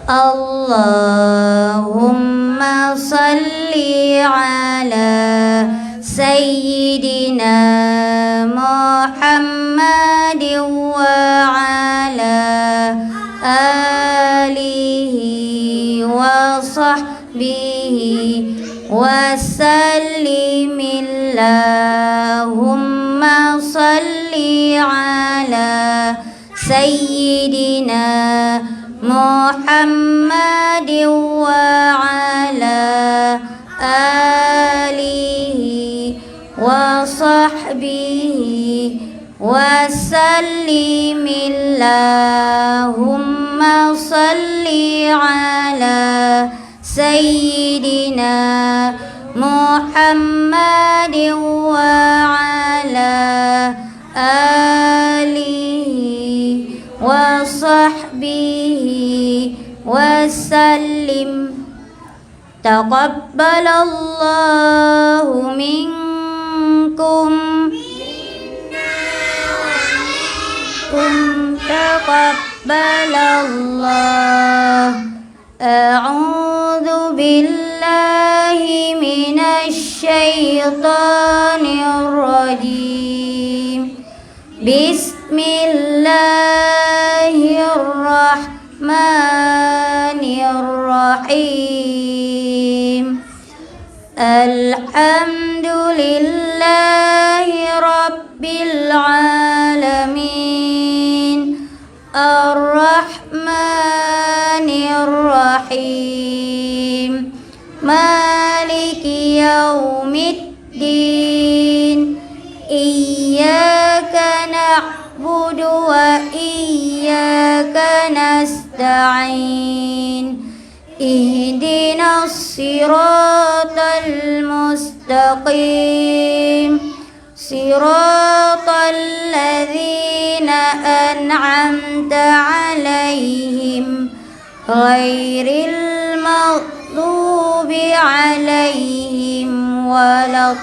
Allahumma salli ala Sayyidina Muhammadin wa ala alihi wa sahbihi wa sallim. Allahumma salli ala Sayyidina Muhammadin wa ala alihi wa sahbihi wa sallim. Allahumma salli ala Sayyidina Muhammadin wa ala alihi wa sahbihi wa sallim. Taqabbalallahu minkum taqabbalallah. A'udzu billahi minasy syaithanir rajim. Bismillahirrahmanirrahim. Alhamdulillahi rabbil alamin. Ar-Rahmanir-Rahim. Maliki yaumiddin. Iyyaka na'budu wa iyyaka nasta'in. Ihdinas siratal mustaqim. Siratal ladzina an'amta 'alaihim ghairil maghdubi 'alaihim waladdallin.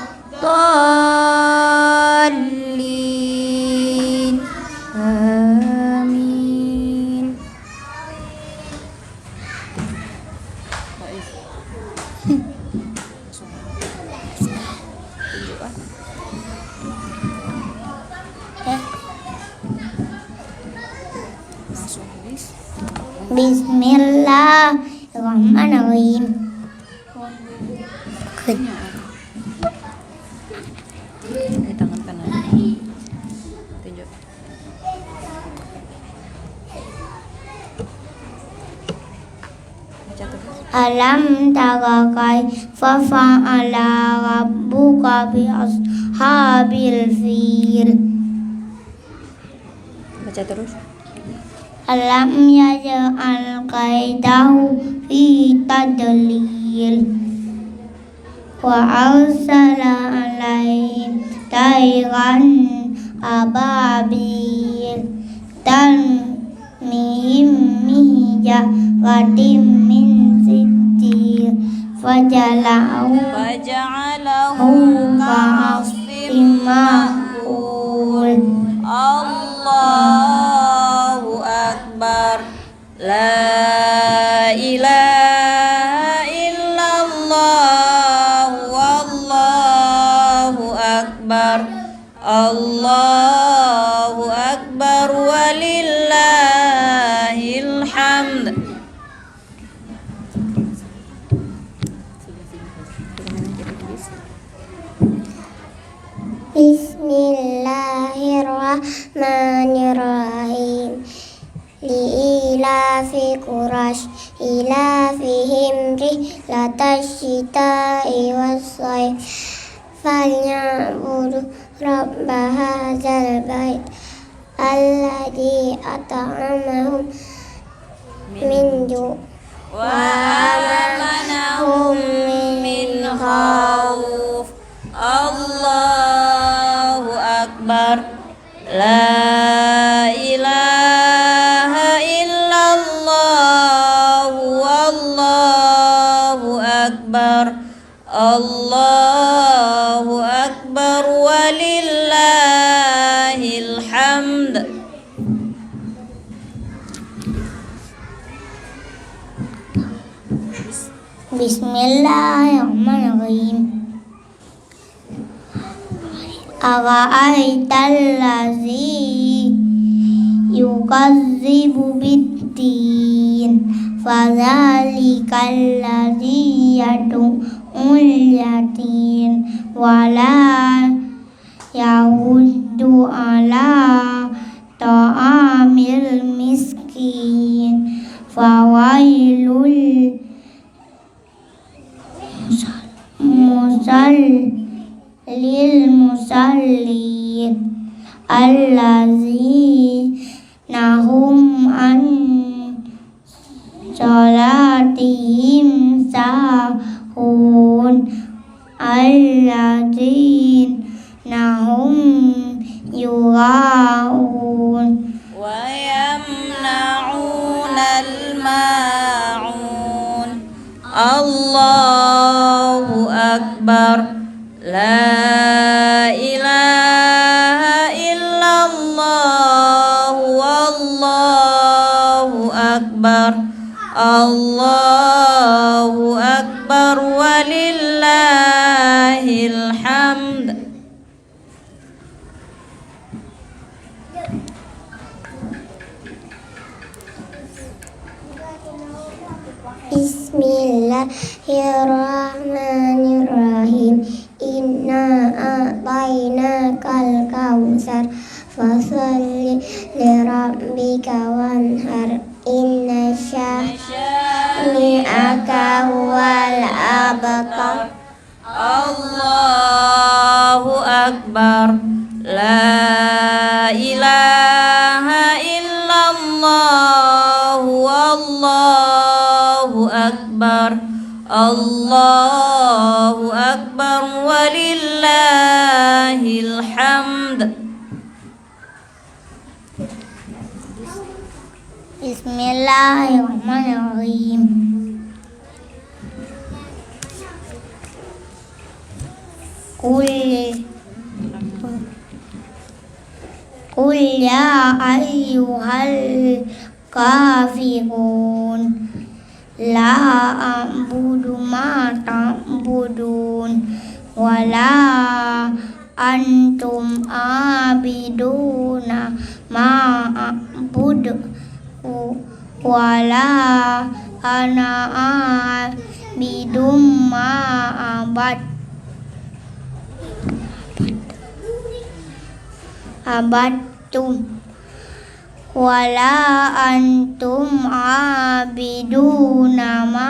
Amin. Bismillahirrahmanirrahim. Di tangan kanan. Tunjuk. Baca terus. Alam tara kaifa fa'ala rabbuka bi ashabil fil. Baca terus. Alam yaj'al kaidahu fi tadlil wa arsala alaihim tayran ababil tarmihim bihijaratin min sijil faja'alahu ka'asfin ma'kul. Allahu Akbar. La ilaha illallah. Wallahu Akbar. Allahu Akbar walillahil hamd. Bismillahirrahmanirrahim. Li'ilafi Quraisy ilafihim rihlatash shita'i was-shayf falyabudu rabba hadzal bait alladzi at'amahum min ju' wa amanahum min khauf. Allahu Akbar. La ilaha illallah. Wallahu Akbar. Allahu Akbar walillahil hamd. Bismillahirrahmanirrahim. Ara'aital ladzi yukazzibu biddin fadzalikal ladzi yad'ul yatim wala yahuddu ala ta'amil miskin fawailul lil musallin allazina hum an salatihim sahun allazina hum yuraun wa yamna'unal ma'un. Allahu akbar. La ilaha illallah. Wallahu akbar. Allahu akbar walillahil hamd. Bismillahirrahmanirrahim. Inna a'tainakal kautsar fasholli lirabbika wanhar. Inna syani'aka wal abtar. Allahu akbar. La ilaha illallah. Wallahu akbar. Allahu akbar walillahil hamd. Bismillahirrahmanirrahim. Qul ya ayyuhal kafirun la a'budu ma ta'budun wala antum abiduna ma a'budu wala ana abidum ma abadtum wala antum abiduna ma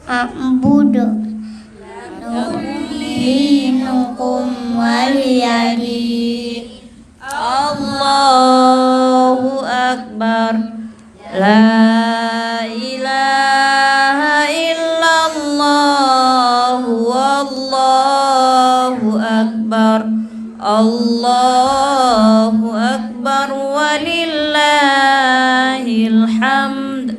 a'budu dinukum waliyadin. Allahu akbar. La ilaha illallah. Wallahu akbar. Allahu akbar walillahil hamd.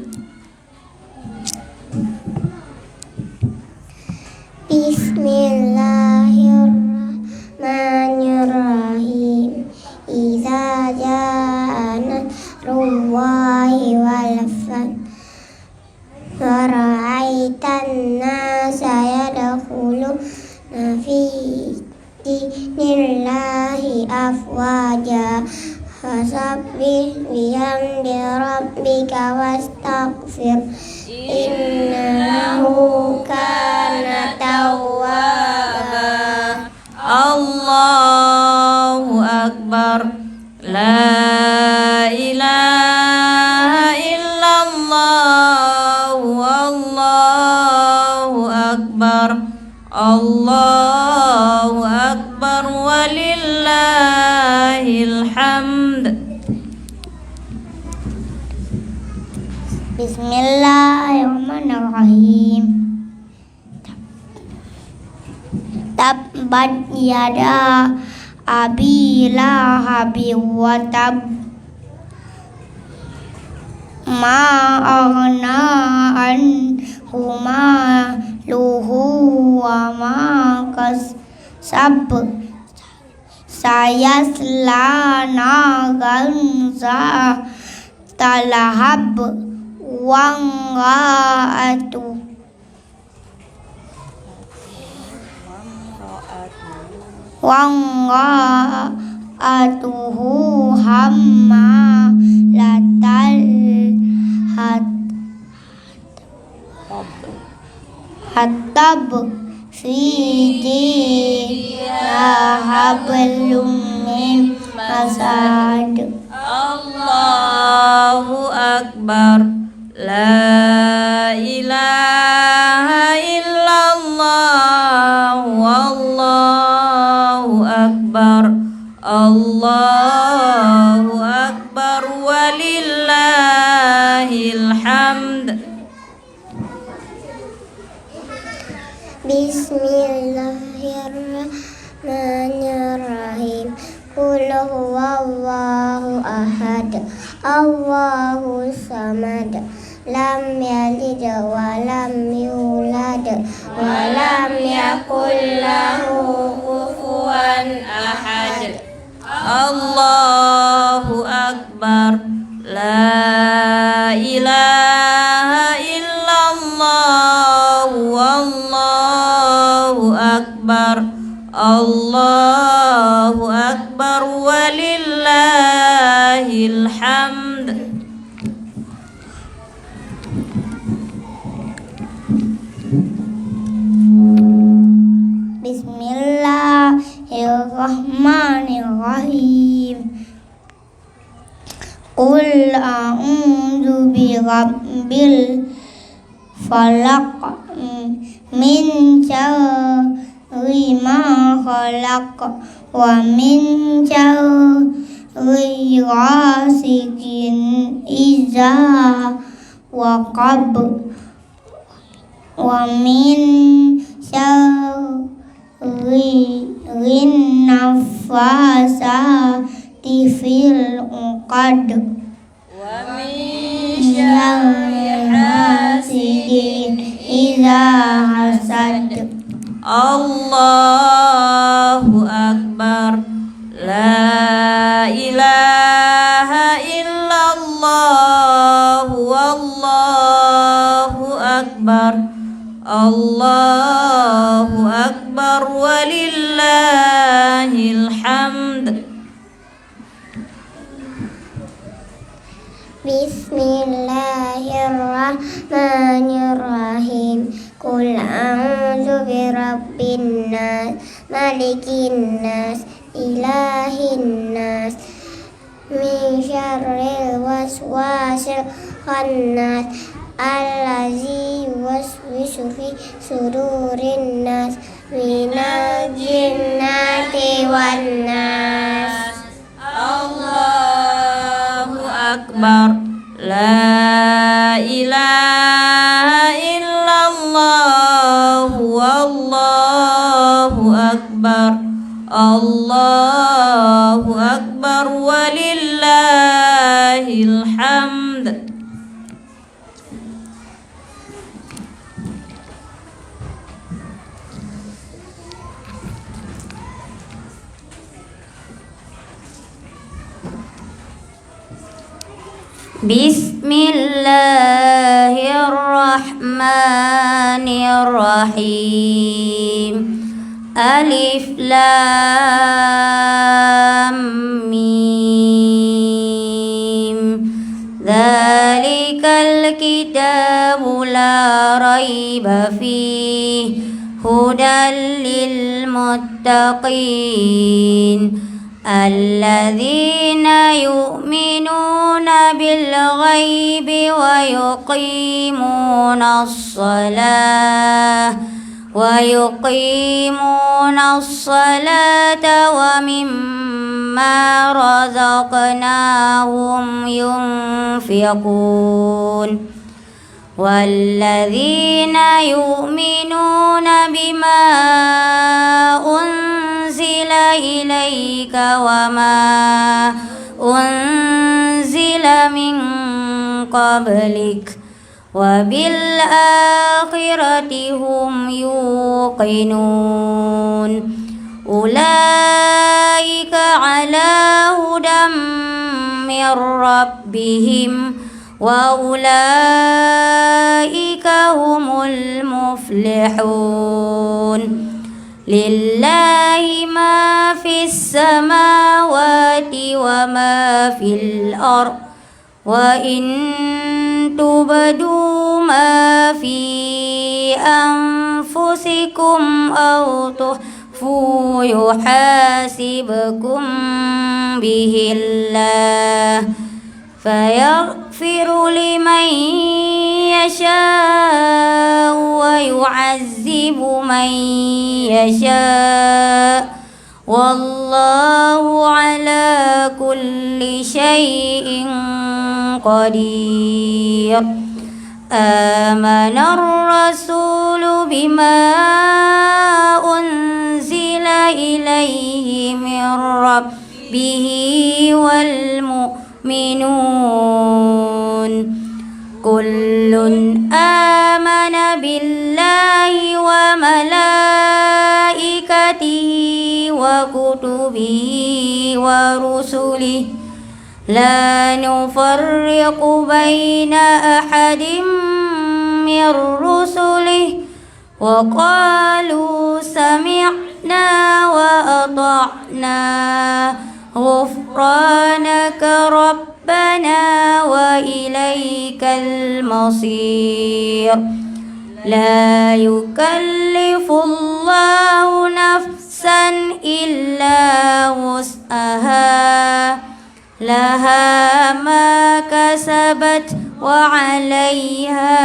Bismillahirrahmanirrahim. Idza jaa nasrullahi wal fath wa ra'aitan nasa yadkhuluna fi dinillahi afwaja fasabbih bihamdi rabbika wastaghfir innahu kana tawwaba. Allahu akbar. La ilaha illallah. Wallahu akbar. Allahu akbar walillahil hamd. Bismillahirrahmanirrahim. Tabbat yada abi lahabi wa tab ma aghna anhu maluhu wa ma kasab sayasla naran za talahab wamra'atuhu hammalatal hatab fi jidha hablum min masad. Allahu Akbar. La ilaha illallah. Wallahu Akbar. Allahu Akbar walillahil hamd. Bismillahirrahmanirrahim. Qul huwallahu ahad, Allahu samad, lam yalid wa lam yulad wa lam yakul lahu kufuwan ahad. Allahu Akbar. La ilaha illallah. Wallahu Akbar. Allahu Akbar walillahil hamd. Bismillahirrahmanirrahim. Qul a'udzu birabbil falaq min syarri ma khalaq wa min syarri ghasiqin idza waqab wa min syarri nafasati fil uqad Wa min syarri hasidin idza hasad. Allahu Akbar. La ilaha illallah. Wallahu Akbar. Allahu Akbar walillahil hamd. Bismillahirrahmanirrahim. Qul a'udzu birabbin nas, malikin nas, ilahin nas, min syarril waswasil khannas, allazi yuwaswisu fi sudurin nas, minal jinnati wan nas. Allahu Akbar. La ilaha illallah. Wallahu Akbar. Allahu Akbar walillahil hamd. Bismillahirrahmanirrahim. Alif lam mim. Dzalikal kitabu la raiba fihi hudan lil muttaqin. الذين يؤمنون بالغيب ويقيمون الصلاة ومما رزقناهم ينفقون والذين يؤمنون بما أنزل إليك وما أنزل من قبلك وبالآخرة هم يوقنون أولئك على هدى من ربهم وأولئك هم المفلحون لله ما في السماوات وما في الأرض وإن تبدوا ما في أنفسكم أو تخفوا يحاسبكم به الله فيغفر لمن يشاء ويعذب من يشاء والله على كل شيء قدير آمن الرسول بما أنزل إليه من ربه والمؤمنون كل آمن بالله وملائكته وكتبه ورسله لا نفرق بين أحد من رسله وقالوا سمعنا وأطعنا غفرانك ربنا وإليك المصير لا يكلف الله نفسا إلا وسعها لها ما كسبت وعليها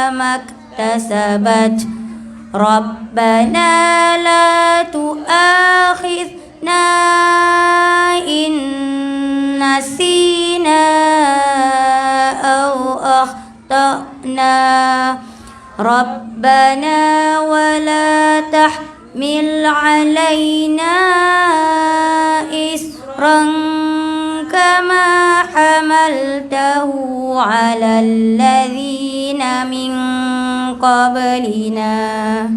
ما اكتسبت ربنا لا تؤاخذنا إن نسينا أو أخطأنا ربنا ولا تحمل علينا إصرا كما حملته على الذين من قبلنا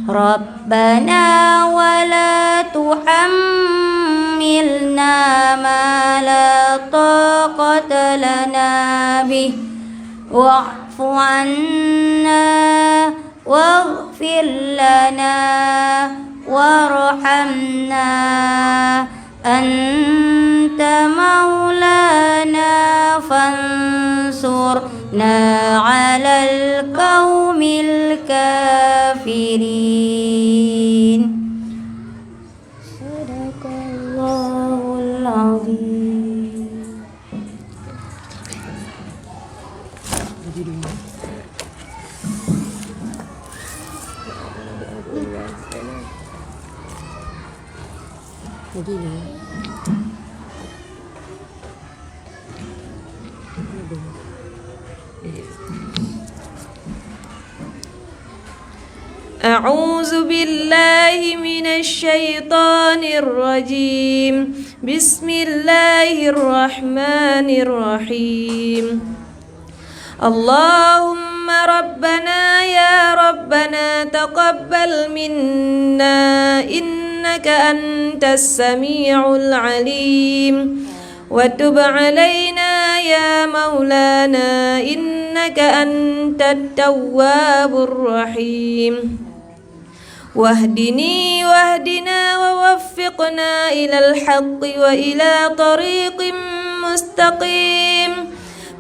ربنا ولا تحملنا ما لا طاقة لنا به واعف عنا واغفر لنا وارحمنا أنت مولانا فانصرنا على القوم الكافرين صدق الله العظيم. أعوذ بالله من الشيطان الرجيم بسم الله الرحمن الرحيم اللهم ربنا يا ربنا تقبل منا إنك أنت السميع العليم وتب علينا يا مولانا إنك أنت التواب الرحيم واهدني واهدنا ووفقنا إلى الحق وإلى طريق مستقيم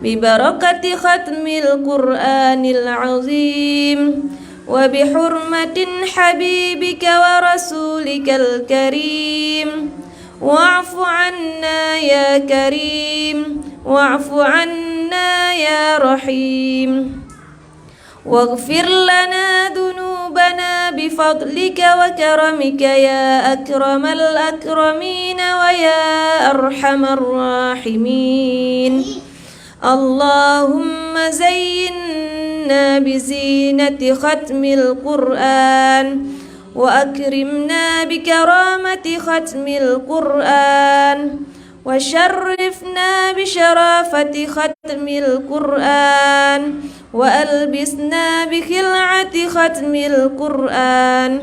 ببركة ختم القرآن العظيم وبحرمة حبيبك ورسولك الكريم واعف عنا يا كريم واعف عنا يا رحيم واغفر لنا ذنوبنا بفضلك وكرمك يا أكرم الأكرمين ويا أرحم الراحمين اللهم زينا بزينة ختم القرآن وأكرمنا بكرامة ختم القرآن وشرفنا بشرافة ختم القرآن وألبسنا بخلعة ختم القرآن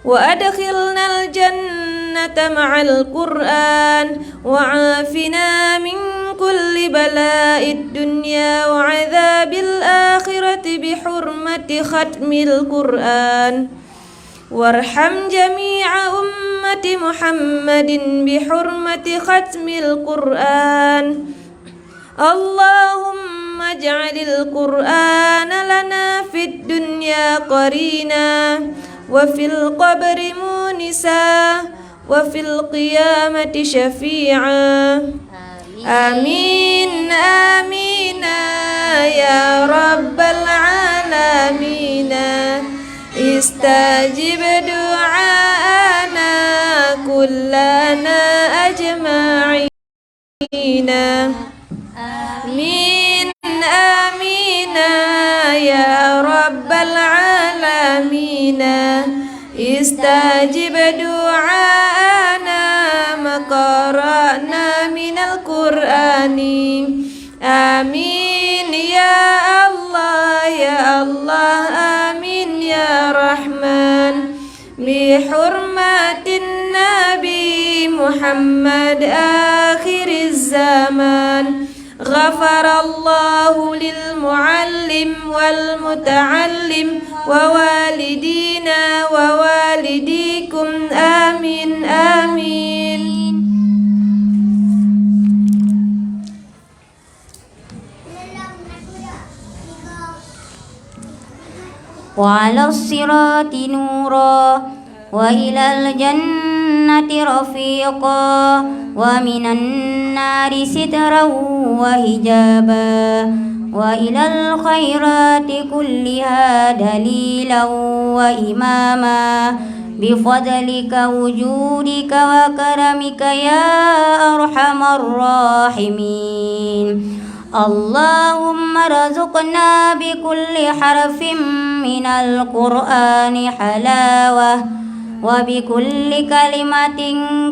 وأدخلنا الجنة مع القرآن وعافنا من كل بلاء الدنيا وعذاب الآخرة بحرمة ختم القرآن وارحم جميع أمة محمد بحرمة ختم القرآن اللهم اجعل القرآن لنا في الدنيا قرينا وفي القبر مونسا وفي القيامة شفيعا آمين آمين يا رب العالمين استجب دعاءنا كلنا أجمعين آمين آمين يا رب العالمين استجب دعاءنا ما قرأنا من القرآن آمين يا الله يا الله آمين يا رحمن بحرمة النبي محمد آخر الزمان غفر الله للمعلم والمتعلم ووالدينا ووالديكم آمين آمين. وعلى الصراط نورا وإلى الجنة رفيقا ومن النار سترا وحجابا وإلى الخيرات كلها دليلا وإماما بفضلك وجودك وكرمك يا أرحم الراحمين اللهم ارزقنا بكل حرف من القرآن حلاوة وبكل كلمة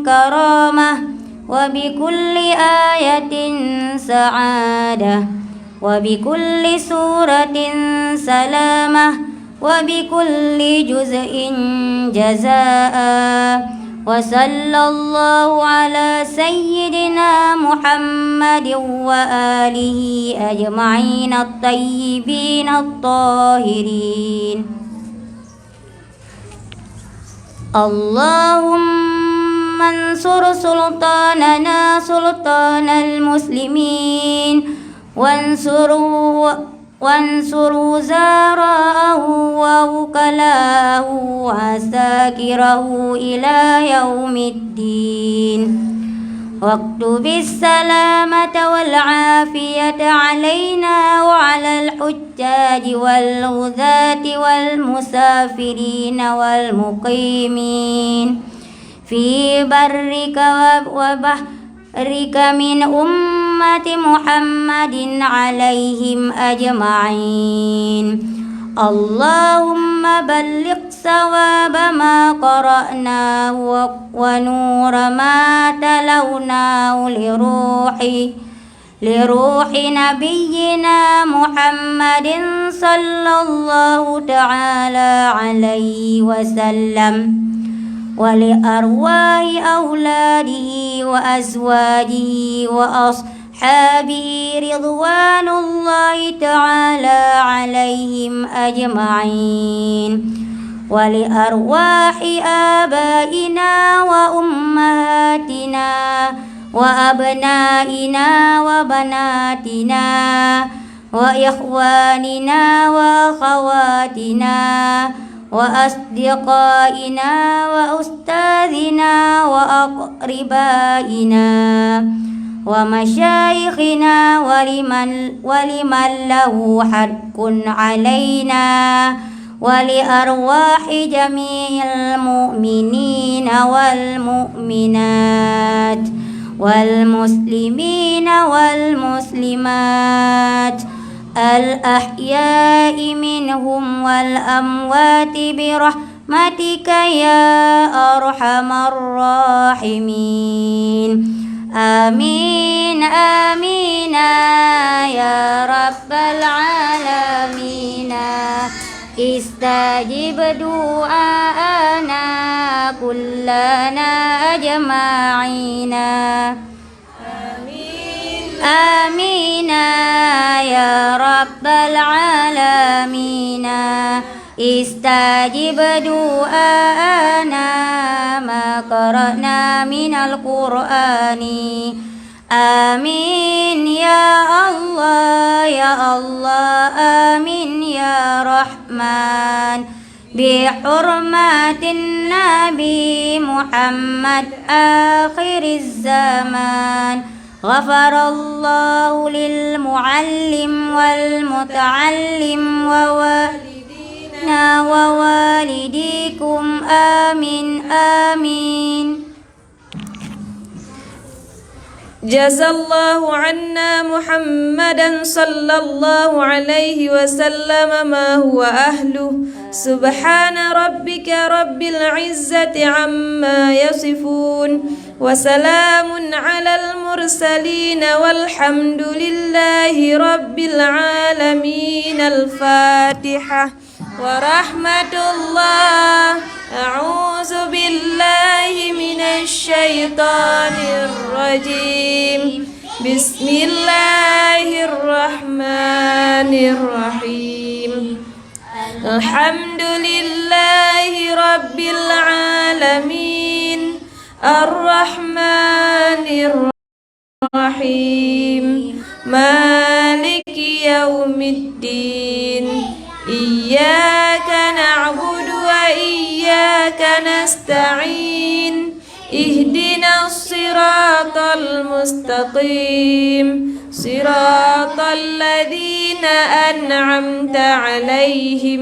كرامة وبكل آية سعادة وبكل سورة سلامة وبكل جزء جزاء وصلى الله على سيدنا محمد وآله أجمعين الطيبين الطاهرين اللهم انصر سلطاننا سلطان المسلمين وانصر وزراءه ووكلاءه وعساكره إلى يوم الدين واكتب السلامة والعافية علينا وعلى الحجاج والغزاة والمسافرين والمقيمين في برك وبحرك من أمة محمد عليهم أجمعين اللهم بلغ ثواب ما قرأناه ونور ما تلوناه لروح نبينا محمد صلى الله تعالى عليه وسلم ولأرواح أولاده وأزواجه وأصحابه رضوان الله تعالى عليهم أجمعين ولأرواح آبائنا وأمهاتنا وأبنائنا وبناتنا وإخواننا وأخواتنا وأصدقائنا وأستاذنا وأقربائنا ومشايخنا ولمن له حق علينا ولأرواح جميع المؤمنين والمؤمنات والمسلمين والمسلمات الأحياء منهم والأموات برحمتك يا أرحم الراحمين آمين آمين يا رب العالمين استجب دعاءنا كلنا أجمعين آمين آمين يا رب العالمين استجب دعاءنا ما قرأنا من القرآن آمين يا الله يا الله آمين يا رحمن بحرمة النبي محمد آخر الزمان غفر الله للمعلم والمتعلم ووالدينا ووالديكم آمين آمين. جزى الله عنا محمدا صلى الله عليه وسلم ما هو أهله سبحان ربك رب العزة عما يصفون وسلام على المرسلين والحمد لله رب العالمين. الفاتحة. ورحمة الله. أعوذ بالله من الشيطان الرجيم. بسم الله الرحمن الرحيم. الحمد لله رب العالمين الرحمن الرحيم مالك يوم الدين إياك نعبد وإياك نستعين اهدنا الصراط المستقيم صراط الذين أنعمت عليهم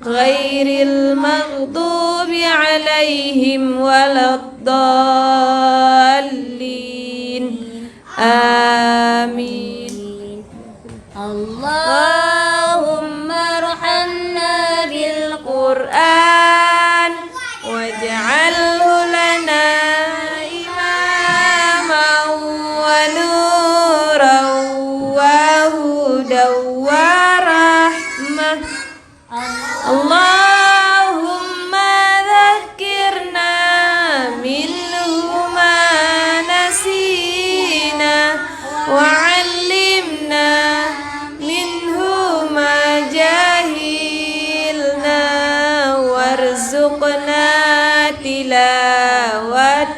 غير المغضوب عليهم ولا الضالين آمين. اللهم ارحمنا بالقرآن واجعله لنا إماما ونورا وهدى ورحمة. اللهم ذكرنا منه ما نسينا وعلمنا منه ما جهلنا وارزقنا تلاوته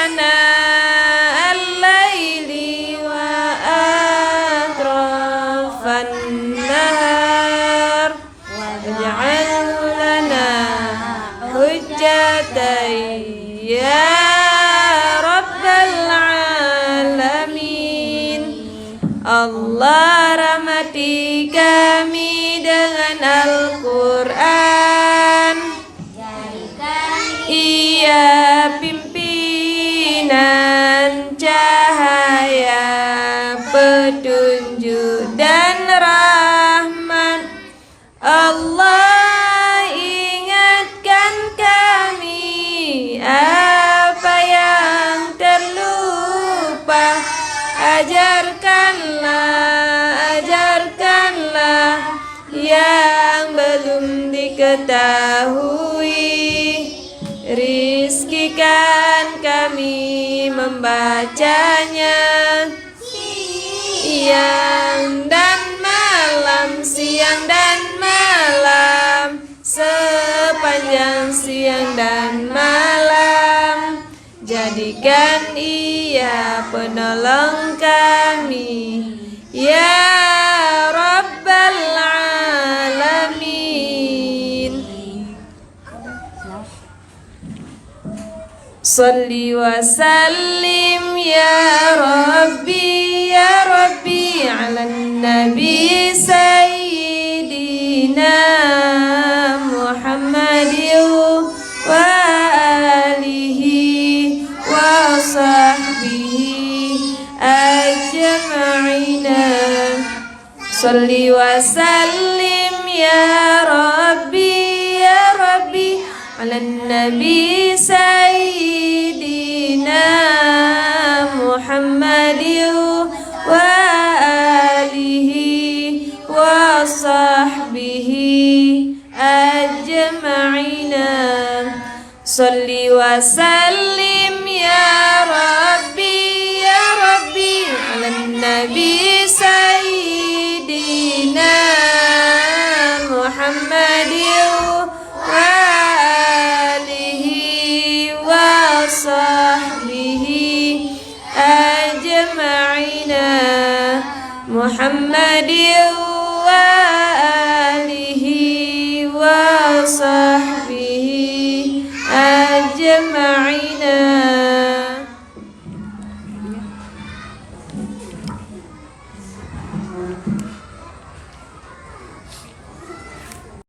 آناء الليل وأطراف النهار واجعله لنا حجة يا رب العالمين. Allah rahmati kami dengan Al-Quran. Ia pimpinan cahaya petunjuk dan rahmat. Allah ingatkan kami apa yang terlupa. Ajarkanlah yang belum diketahui. Rizkikan kami membacanya siang dan malam, sepanjang siang dan malam. Jadikan ia penolong kami ya Rabbal Alamin. Salli wa sallim ya Rabbi ala Nabi Sayyidina Muhammadin wa alihi wa sahbihi ajma'ina. Salli wa sallim ya Rabbi ala Nabi Sayyidina Muhammadin wa alihi wa sahbihi ajma'ina. Salli wa sallim ya Rabbi محمد وآله وصحبه